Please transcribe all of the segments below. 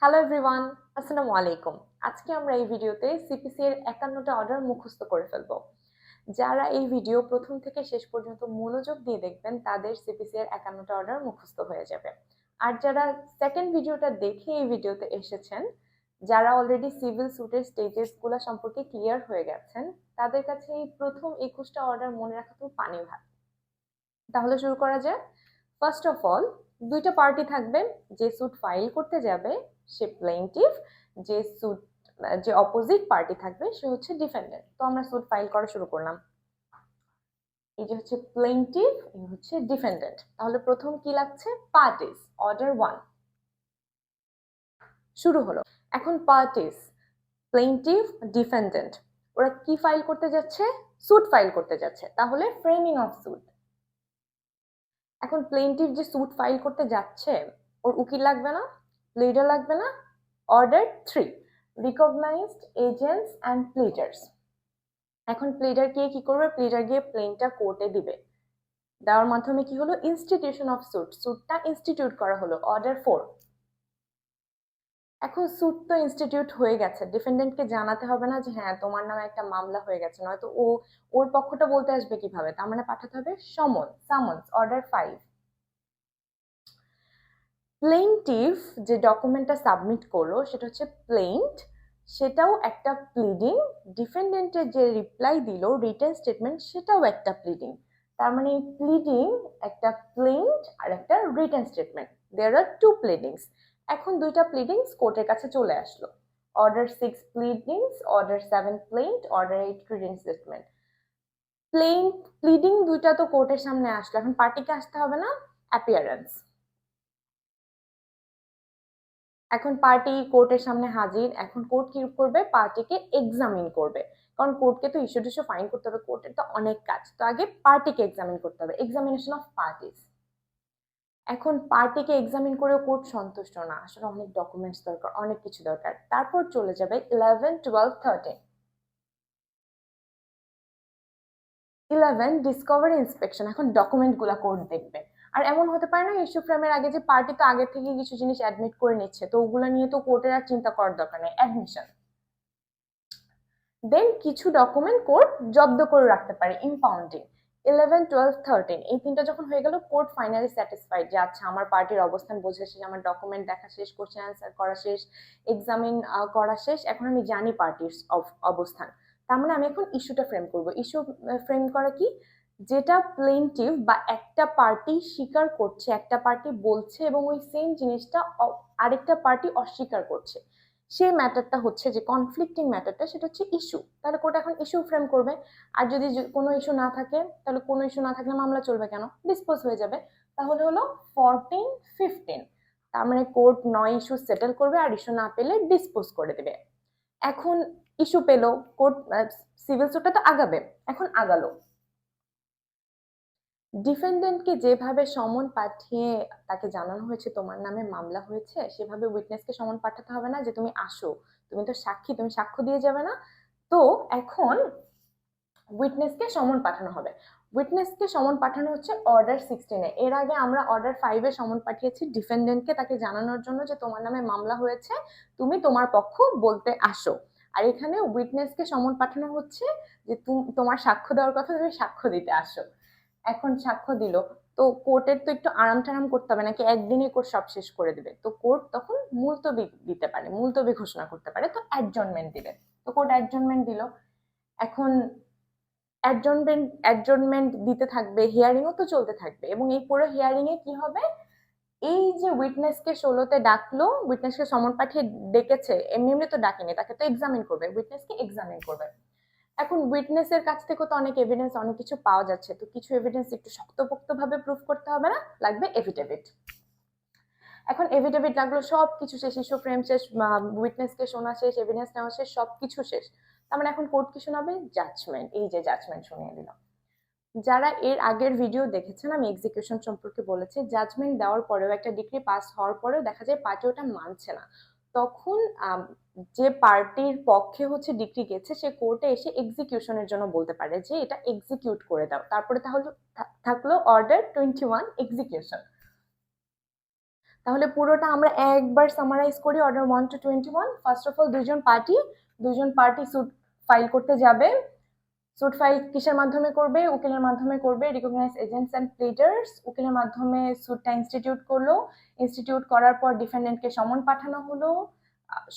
Hello everyone, আসসালামু আলাইকুম। আজকে আমরা এই ভিডিওতে সিপিসি এর ৫১টা অর্ডার মুখস্থ করে ফেলবো। যারা এই ভিডিও প্রথম থেকে শেষ পর্যন্ত মনোযোগ দিয়ে দেখবেন তাদের সিপিসি এর ৫১টা অর্ডার মুখস্থ হয়ে যাবে। আর যারা সেকেন্ড ভিডিওটা দেখে এই ভিডিওতে এসেছেন, যারা অলরেডি সিভিল স্যুটের স্টেজেসগুলো সম্পর্কে ক্লিয়ার হয়ে গেছেন, তাদের কাছে এই প্রথম ২১টা অর্ডার মনে রাখা তো পানি ভাত। তাহলে শুরু করা যাক। ফার্স্ট অফ অল, দুইটা পার্টি থাকবে। যে স্যুট ফাইল করতে যাবে সে প্লেইনটিফ, যে অপোজিট পার্টি থাকবে সে হচ্ছে ডিফেন্ডেন্ট। তো আমরা স্যুট ফাইল করা শুরু করলাম। এই যে হচ্ছে প্লেইনটিফ, এই হচ্ছে ডিফেন্ডেন্ট। তাহলে প্রথম কি লাগছে? পার্টিস, অর্ডার 1 শুরু হলো। এখন পার্টিস, প্লেইনটিফ, ডিফেন্ডেন্ট, ওরা কি ফাইল করতে যাচ্ছে? স্যুট ফাইল করতে যাচ্ছে। তাহলে ফ্রেমিং অফ স্যুট। এখন প্লেইনটিফ যে স্যুট ফাইল করতে যাচ্ছে, ওর উকিল লাগবে না, প্লিডার লাগবে না। Order 3, recognised agents and pleaders. এখন প্লিডার গিয়ে কি করবে? প্লিডার গিয়ে প্লেনটা কোর্টে দিবে। দেওয়ার মাধ্যমে কি হলো? ইনস্টিটিউশন অফ স্যুট, স্যুটটা ইনস্টিটিউট করা হলো। অর্ডার 4। এখন স্যুট তো ইনস্টিটিউট হয়ে গেছে, ডিফেন্ডেন্টকে জানাতে হবে না যে হ্যাঁ তোমার নামে একটা মামলা হয়ে গেছে, নয়তো ওর পক্ষটা বলতে আসবে কিভাবে? তার মানে পাঠাতে হবে সামন্স। অর্ডার 5। প্লেইনটিফ যে ডকুমেন্টটা সাবমিট করলো সেটা হচ্ছে প্লেইন্ট, সেটাও একটা প্লিডিং। ডিফেন্ডেন্টের যে রিপ্লাই দিল রিটেন স্টেটমেন্ট, সেটাও একটা প্লিডিং। তার মানে প্লিডিং একটা, প্লেইন্ট আর একটা written statement. There are 2 pleadings. এখন দুইটা প্লিডিংস কোর্টের কাছে চলে আসলো। Order 6 pleadings, order 7 plaint, order 8 written statement. Pleading দুইটা তো কোর্টের সামনে আসলো, এখন পার্টিকে আসতে হবে না? অ্যাপিয়ারেন্স। এখন পার্টি কোর্টের সামনে হাজির। এখন কোর্ট কি করবে? পার্টিকে এক্সামিন করবে, কারণ কোর্টকে তো ইস্যু টিস্যু ফাইন করতে হবে, কোর্টের তো অনেক কাজ। তো আগে পার্টিকে এক্সামিন করতে হবে, এক্সামিনেশন অফ পার্টিস। এখন পার্টিকে এক্সামিন করেও কোর্ট সন্তুষ্ট না, আসলে অনেক ডকুমেন্টস দরকার, অনেক কিছু দরকার। তারপর চলে যাবে 11, 12, 13। 11 ডিসকভারি ইন্সপেকশন। এখন ডকুমেন্ট গুলা কোর্ট দেখবে। আর এমন হতে পারে না ইস্যু ফ্রেমের আগে যে পার্টি তো আগে থেকে কিছু জিনিস অ্যাডমিট করে নিচ্ছে, তো ওগুলো নিয়ে তো কোর্টের আর চিন্তা করার দরকার নেই, অ্যাডমিশন। দেন কিছু ডকুমেন্ট কোর্ট জব্দ করে রাখতে পারে, ইম্পাউন্ডিং। 11, 12, 13 এই তিনটা যখন হয়ে গেল, কোর্ট ফাইনালি স্যাটিসফাইড যে আচ্ছা আমার পার্টির অবস্থান বোঝা শেষ, আমার ডকুমেন্ট দেখা শেষ, কোশ্চেন অ্যান্সার করা শেষ, এক্সামিন করা শেষ, এখন আমি জানি পার্টির অবস্থান। তার মানে আমি এখন ইস্যুটা ফ্রেম করব। ইস্যু ফ্রেম করা কি? যেটা প্লেইনটিভ বা একটা পার্টি স্বীকার করছে, একটা পার্টি বলছে এবং ওই সেম জিনিসটা আরেকটা পার্টি অস্বীকার করছে, সেই ম্যাটারটা হচ্ছে যে কনফ্লিক্টিং ম্যাটারটা, সেটা হচ্ছে ইস্যু। তাহলে কোর্ট এখন ইস্যু ফ্রেম করবে। আর যদি কোনো ইস্যু না থাকে, তাহলে কোনো ইস্যু না থাকলে মামলা চলবে কেন? ডিসপোজ হয়ে যাবে। তাহলে হলো 14, 15। তার মানে কোর্ট 9 ইস্যু সেটেল করবে, আর ইস্যু না পেলে ডিসপোজ করে দেবে। এখন ইস্যু পেলো কোর্ট, সিভিল সুটটা তো আগাবে। এখন আগালো, ডিফেন্ডেন্টকে যেভাবে সমন পাঠিয়ে তাকে জানানো হয়েছে তোমার নামে মামলা হয়েছে, সেভাবে উইটনেসকে সমন পাঠাতে হবে না যে তুমি আসো, তুমি তো সাক্ষী, তুমি সাক্ষ্য দিয়ে যাবে না। তো এখন উইটনেসকে সমন পাঠানো হবে। উইটনেসকে সমন পাঠানো হচ্ছে অর্ডার 16-এ। এর আগে আমরা অর্ডার 5-এ সমন পাঠিয়েছি ডিফেন্ডেন্টকে, তাকে জানানোর জন্য যে তোমার নামে মামলা হয়েছে, তুমি তোমার পক্ষ বলতে আসো। আর এখানে উইটনেসকে সমন পাঠানো হচ্ছে যে তোমার সাক্ষ্য দেওয়ার কথা, তুমি সাক্ষ্য দিতে আসো। এখন সাক্ষ্য দিল, তো কোর্টের তো একটু আরাম টারাম করতে হবে নাকি? একদিনে কোর্ট সব শেষ করে দেবে? তো কোর্ট তখন মুলতবি দিতে পারে, মুলতবি ঘোষণা করতে পারে, তো অ্যাডজর্নমেন্ট দিবে। তো কোর্ট অ্যাডজর্নমেন্ট দিল। এখন অ্যাডজর্নমেন্ট দিতে থাকবে, হিয়ারিংও তো চলতে থাকবে। এবং এই পুরো হিয়ারিং এ কি হবে? এই যে উইটনেসকে 16-তে ডাকলো, উইটনেসকে সমন পাঠিয়ে ডেকেছে, এমনি এমনি তো ডাকেনি, তাকে তো এক্সামিন করবে, উইটনেসকে এক্সামিন করবে। এখন উইটনেসের কাছ থেকে তো অনেক এভিডেন্স, অনেক কিছু পাওয়া যাচ্ছে, তো কিছু এভিডেন্স একটু শক্তপোক্ত ভাবে প্রুফ করতে হবে না? লাগবে এফিডেভিট। এখন এফিডেভিট লাগলো, সবকিছু শেষ, ইস্যু ফ্রেম শেষ, উইটনেসকে শোনা শেষ, এভিডেন্স নেওয়া শেষ, সবকিছু শেষ। তার মানে এখন কোর্ট কি শোনাবে? জাজমেন্ট। এই যে জাজমেন্ট শুনিয়ে দিল। যারা এর আগের ভিডিও দেখেছেন, আমি এক্সিকিউশন সম্পর্কে বলেছি। জাজমেন্ট দেওয়ার পরেও, একটা ডিগ্রি পাস হওয়ার পরেও দেখা যায় পার্টি ওটা মানছে না, তখন যে পার্টির পক্ষে হচ্ছে ডিগ্রি গেছে, সে কোর্টে এসে এক্সিকিউশনের জন্য বলতে পারে যে এটা এক্সিকিউট করে দাও। তারপরে তাহলে থাকলো অর্ডার 21, এক্সিকিউশন। তাহলে পুরোটা আমরা একবার সামারাইজ করি। Order 1 to 21, first of all দুজন পার্টি স্যুট ফাইল করতে যাবে। স্যুট ফাইল কিসের মাধ্যমে করবে? উকিলের মাধ্যমে করবে। রিকগনাইজ এজেন্টস অ্যান্ড প্লিডার্স, উকিলের মাধ্যমে স্যুটটা ইনস্টিটিউট করলো। ইনস্টিটিউট করার পর ডিফেন্ডেন্টকে সমন পাঠানো হলো।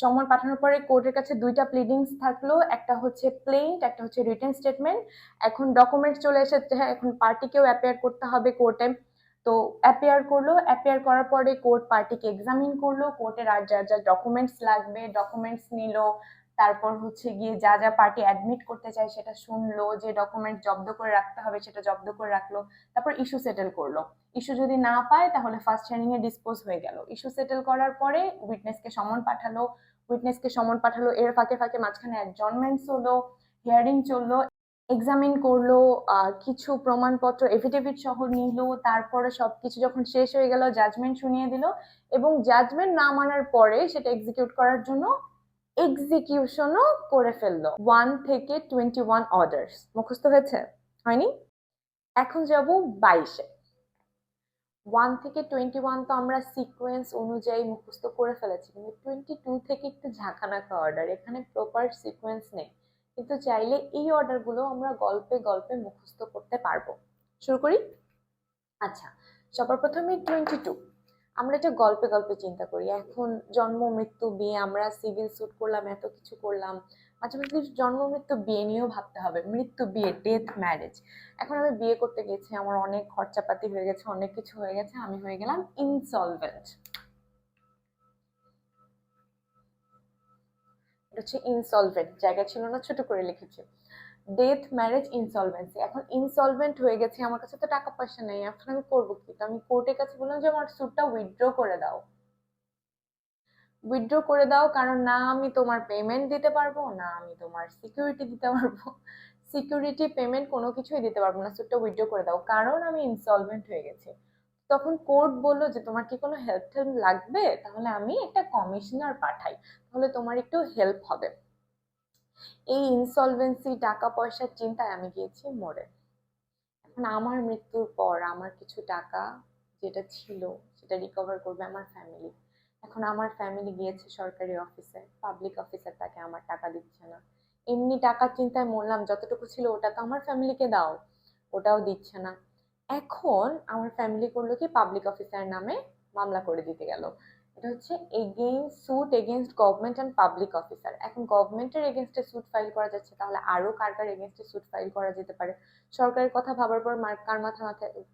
সমন পাঠানোর পরে কোর্টের কাছে দুইটা প্লিডিংস থাকলো, একটা হচ্ছে প্লেইন্ট, একটা হচ্ছে রিটেন স্টেটমেন্ট। এখন ডকুমেন্ট চলে এসেছে, এখন পার্টিকেও অ্যাপিয়ার করতে হবে কোর্টে। তো অ্যাপিয়ার করলো, অ্যাপিয়ার করার পরে কোর্ট পার্টিকে এক্সামিন করলো, কোর্টের আর যা যা ডকুমেন্টস লাগবে ডকুমেন্টস নিল। তারপর হচ্ছে গিয়ে যা যা পার্টি অ্যাডমিট করতে চায় সেটা শুনলো, যে ডকুমেন্ট জব্দ করে রাখতে হবে সেটা জব্দ করে রাখলো। তারপর ইস্যু সেটেল করলো। ইস্যু যদি না পায় তাহলে ফার্স্ট হিয়ারিং এ ডিসপোজ হয়ে গেল। ইস্যু সেটেল করার পরে উইটনেসকে সমন পাঠালো। এর ফাঁকে ফাঁকে মাঝখানে অ্যাডজর্নমেন্টস হলো, হিয়ারিং চললো, এক্সামিন করলো, কিছু প্রমাণপত্র এফিডেভিট সহ নিল। তারপরে সবকিছু যখন শেষ হয়ে গেল জাজমেন্ট শুনিয়ে দিল, এবং জাজমেন্ট না মানার পরে সেটা এক্সিকিউট করার জন্য এক্সিকিউশনও করে ফেললো। 1 থেকে 21 অর্ডার্স মুখস্থ হয়েছে? হয়নি? এখন যাব 22-এ। 1 থেকে 21 তো আমরা সিকোয়েন্স অনুযায়ী মুখস্থ করে ফেলেছি, কিন্তু 22 থেকে একটু ঝাঁকানাকা অর্ডার, এখানে প্রপার সিকোয়েন্স নেই। কিন্তু চাইলে এই অর্ডারগুলো আমরা গল্পে গল্পে মুখস্থ করতে পারবো। শুরু করি। আচ্ছা, সবার প্রথমে 22। আমরা এটা গল্পে গল্পে চিন্তা করি। এখন জন্ম মৃত্যু বিয়ে, আমরা সিভিল স্যুট করলাম, এত কিছু করলাম, মাঝে মাঝে জন্ম মৃত্যু বিয়ে নিয়েও ভাবতে হবে। মৃত্যু বিয়ে, ডেথ ম্যারেজ। এখন আমি বিয়ে করতে গেছি, আমার অনেক খরচাপাতি হয়ে গেছে, অনেক কিছু হয়ে গেছে, আমি হয়ে গেলাম ইনসলভেন্ট। এটা হচ্ছে ইনসলভেন্ট, জায়গা ছিল না ছোট করে লিখেছি। Death marriage insolvency. এখন ইনসলভেন্ট হয়ে গেছে, আমার কাছে তো টাকা পয়সা নেই, এখন আমি করবো কি? তো আমি কোর্টের কাছে বললাম যে আমার স্যুটটা উইথড্র করে দাও। উইথড্র করে দাও, কারণ না আমি তোমার পেমেন্ট দিতে পারবো, না আমি তোমার সিকিউরিটি দিতে পারবো, সিকিউরিটি পেমেন্ট কোনো কিছুই দিতে পারবো না, সুটটা উইথড্র করে দাও, কারণ আমি ইনসলভেন্ট হয়ে গেছি। তখন কোর্ট বললো যে তোমার কি কোনো হেল্প টেল্প লাগবে? তাহলে আমি একটা কমিশনার পাঠাই, তাহলে তোমার একটু হেল্প হবে। এই ইনসলভেন্সি, টাকা পয়সার চিন্তায় আমি গিয়েছি মরে। এখন আমার মৃত্যুর পর আমার কিছু টাকা যেটা ছিল সেটা রিকভার করবে আমার ফ্যামিলি। এখন আমার ফ্যামিলি গিয়েছে সরকারি অফিসে, পাবলিক অফিসার তাকে আমার টাকা দিচ্ছে না। এমনি টাকার চিন্তায় মরলাম, যতটুকু ছিল ওটা তো আমার ফ্যামিলিকে দাও, ওটাও দিচ্ছে না। এখন আমার ফ্যামিলি করলো কি, পাবলিক অফিসার নামে মামলা করে দিতে গেল। এটা হচ্ছে suit against government and public officer. এখন গভর্নমেন্টের এগেইনস্টে স্যুট ফাইল করা যাচ্ছে, তাহলে আরো কার কার এগেইনস্টে স্যুট ফাইল করা যেতে পারে? সরকারের কথা ভাবার পর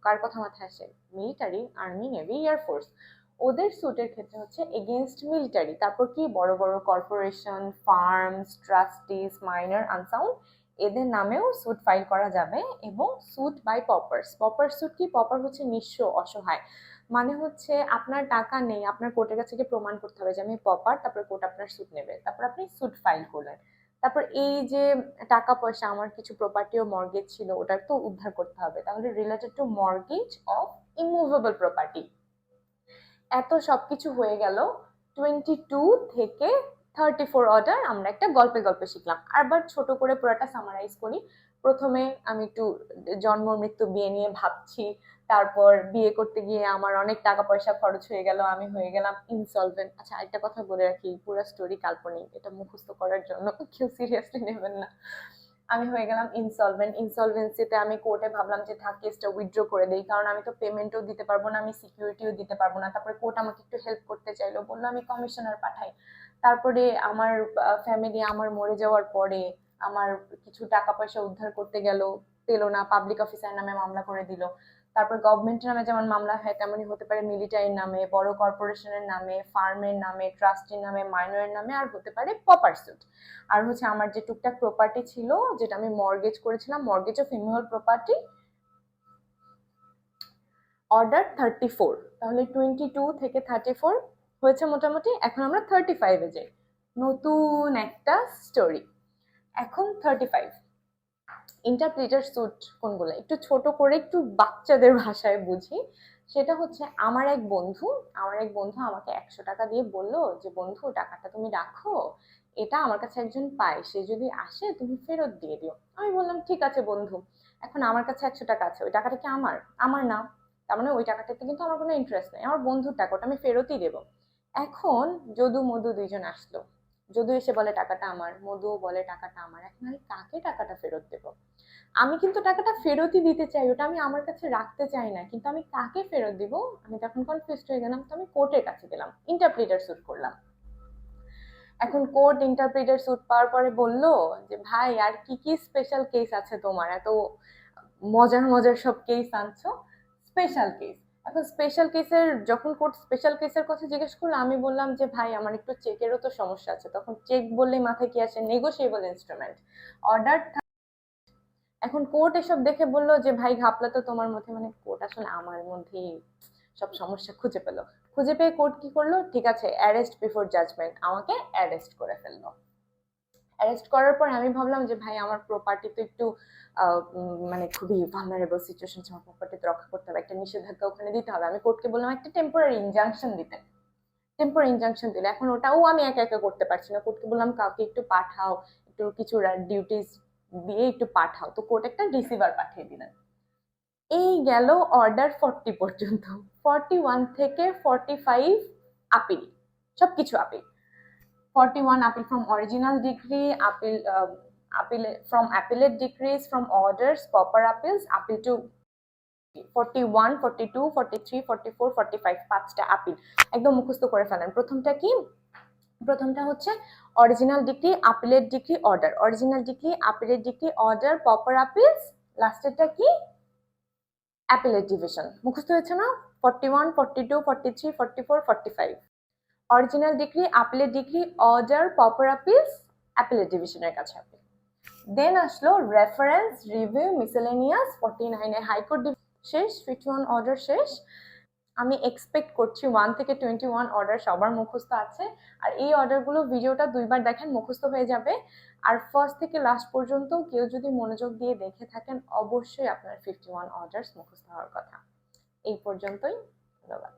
কার কথা মাথায় আসে? Military, army, navy, air force. ওদের স্যুটের ক্ষেত্রে হচ্ছে এগেইনস্ট মিলিটারি। তারপর কি, বড় বড় corporation, firms, trustees, minor, unsound, এদের নামেও স্যুট ফাইল করা যাবে। এবং suit by paupers. Pauper suit কি? পপার হচ্ছে নিঃস্ব, অসহায়। মানে হচ্ছে আপনার টাকা নেই, আপনার কোর্টের কাছে গিয়ে প্রমাণ করতে হবে যে আমি পপার, তারপর কোর্ট আপনার স্যুট নেবে, তারপর আপনি স্যুট ফাইল করলেন। তারপর এই যে টাকা পয়সা, আমার কিছু প্রপার্টি ও মর্গেজ ছিল, ওটার তো উদ্ধার করতে হবে, তাহলে related to mortgage of immovable property. এত সবকিছু হয়ে গেল। 22 থেকে 34 অর্ডার আমরা একটা গল্পে গল্পে শিখলাম। আবার ছোট করে পুরোটা সামারাইজ করি। প্রথমে আমি একটু জন্ম মৃত্যু বিয়ে নিয়ে ভাবছি, তারপর বিয়ে করতে গিয়ে আমার অনেক টাকা পয়সা খরচ হয়ে গেল, আমি হয়ে গেলাম ইনসলভেন্ট। আচ্ছা, একটা কথা বলে রাখি, পুরো স্টোরি কাল্পনিক, এটা মুখস্থ করার জন্য কেউ সিরিয়াসলি নেবেন না। আমি হয়ে গেলাম ইনসলভেন্ট। ইনসলভেন্সিতে আমি কোর্টে ভাবলাম যে থাক, কেসটা উইথড্র করে দেই, কারণ আমি তো পেমেন্টও দিতে পারবো না, আমি সিকিউরিটিও দিতে পারবো না। তারপরে কোর্ট আমাকে একটু হেল্প করতে চাইলো, বললো আমি কমিশনার পাঠাই। তারপরে আমার ফ্যামিলি আমার মরে যাওয়ার পরে আমার কিছু টাকা পয়সা উদ্ধার করতে গেল, পেলো না, পাবলিক অফিসার নামে মামলা করে দিল। তারপর গভর্নমেন্টের নামে যেমন মামলা হয়, তেমনই হতে পারে মিলিটারির নামে, বড় কর্পোরেশনের নামে, ফার্মের নামে, ট্রাস্টির নামে, মাইনরের নামে, আর হতে পারে পপার স্যুট। আর হচ্ছে আমার যে টুকটাক প্রপার্টি ছিল, যেটা আমি মর্গেজ করেছিলাম, mortgage of immovable property, order 34। তাহলে 22 থেকে 34 হয়েছে মোটামুটি। এখন আমরা 35-এ যাই, নতুন একটা স্টোরি। এখন 35, ইন্টারপ্রিটার স্যুট কোনগুলো, একটু ছোট করে একটু বাচ্চাদের ভাষায় বুঝি। সেটা হচ্ছে আমার এক বন্ধু আমাকে 100 টাকা দিয়ে বলল যে বন্ধু, টাকাটা তুমি রাখো, এটা আমার কাছে একজন পায়, সে যদি আসে তুমি ফেরত দিয়ে দিও। আমি বললাম ঠিক আছে বন্ধু। এখন আমার কাছে 100 টাকা আছে, ওই টাকাটা কি আমার? আমার না। তার মানে ওই টাকাটাতে কিন্তু আমার কোনো ইন্টারেস্ট নেই, আমার বন্ধুর টাকা, ওটা আমি ফেরতই দেবো। এখন যদু মধু দুইজন আসলো, যদু এসে বলে টাকাটা আমার, মধুও বলে টাকাটা আমার, এখন আমি কাকে টাকাটা ফেরত দেবো? আমি কিন্তু টাকাটা ফেরতই দিতে চাই, ওটা আমি আমার কাছে রাখতে চাই না, কিন্তু আমি কাকে ফেরত দিব আমি তখন কনফিউজড হয়ে গেলাম। তো আমি কোর্টের কাছে গেলাম, ইন্টারপ্রিটার স্যুট করলাম। এখন কোর্ট ইন্টারপ্রিটার স্যুট পাওয়ার পরে বললো যে ভাই আর কি কি স্পেশাল কেস আছে তোমার, এত মজার মজার সব কেস আনছো, স্পেশাল কেস। এখন স্পেশাল কেসের যখন কোর্ট স্পেশাল কেসের কথা জিজ্ঞেস করলো, আমি বললাম যে ভাই আমার একটু চেকেরও তো সমস্যা আছে। তখন চেক বললেই মাথায় কি আসে? Negotiable instrument, order. এখন কোর্ট এসব দেখে বললো যে ভাই ঘাপলা তো তোমার মধ্যে, মানে কোর্ট আসলে আমার মধ্যেই সব সমস্যা খুঁজে পেলো। খুঁজে পেয়ে কোর্ট কি করলো, ঠিক আছে অ্যারেস্ট বিফোর জাজমেন্ট, আমাকে অ্যারেস্ট করে ফেললো। অ্যারেস্ট করার পর আমি ভাবলাম যে ভাই আমার প্রপার্টি তো একটু মানে খুবই ভালনারেবল সিচুয়েশন, আমার প্রপার্টি তো রক্ষা করতে হবে, একটা নিষেধাজ্ঞা ওখানে দিতে হবে। আমি কোর্টকে বললাম একটা টেম্পোরারি ইনজাংশন দিতে। টেম্পোরারি ইনজাংশন দিলে, এখন ওটাও আমি একা একা করতে পারছি না, কোর্টকে বললাম কাউকে একটু পাঠাও, একটু কিছু ডিউটিস দিয়ে একটু পাঠাও। তো কোর্ট একটা রিসিভার পাঠিয়ে দিলেন। এই গেল অর্ডার 40 পর্যন্ত, 41 থেকে 45 আপিল, সবকিছু appeal. 41 appeal from original decree, appeal from appellate decrees, from orders, pauper appeals, appeal to 41, 42, 43, 44, 45, পাঁচটা আপিল একদম মুখস্থ করে ফেলেন। প্রথমটা কি? প্রথমটা হচ্ছে original decree, appellate decree, order, original decree, appellate decree, order, pauper appeals, লাস্টেরটা কি? Appellate division. মুখস্থ হয়েছে না? 41, 42, 43, 44, 45, original decree, appellate decree, order, pauper appeals, appellate ডিভিশনের কাছে আপিল। দেন আসলো reference, review, miscellaneous, 49 A high court শেষ, 51 অর্ডার শেষ। আমি এক্সপেক্ট করছি 1 থেকে 21 অর্ডার সবার মুখস্থ আছে, আর এই অর্ডারগুলো ভিডিওটা দুইবার দেখেন মুখস্থ হয়ে যাবে। আর ফার্স্ট থেকে লাস্ট পর্যন্ত কেউ যদি মনোযোগ দিয়ে দেখে থাকেন, অবশ্যই আপনার 51 অর্ডার্স মুখস্থ হওয়ার কথা। এই পর্যন্তই, ধন্যবাদ।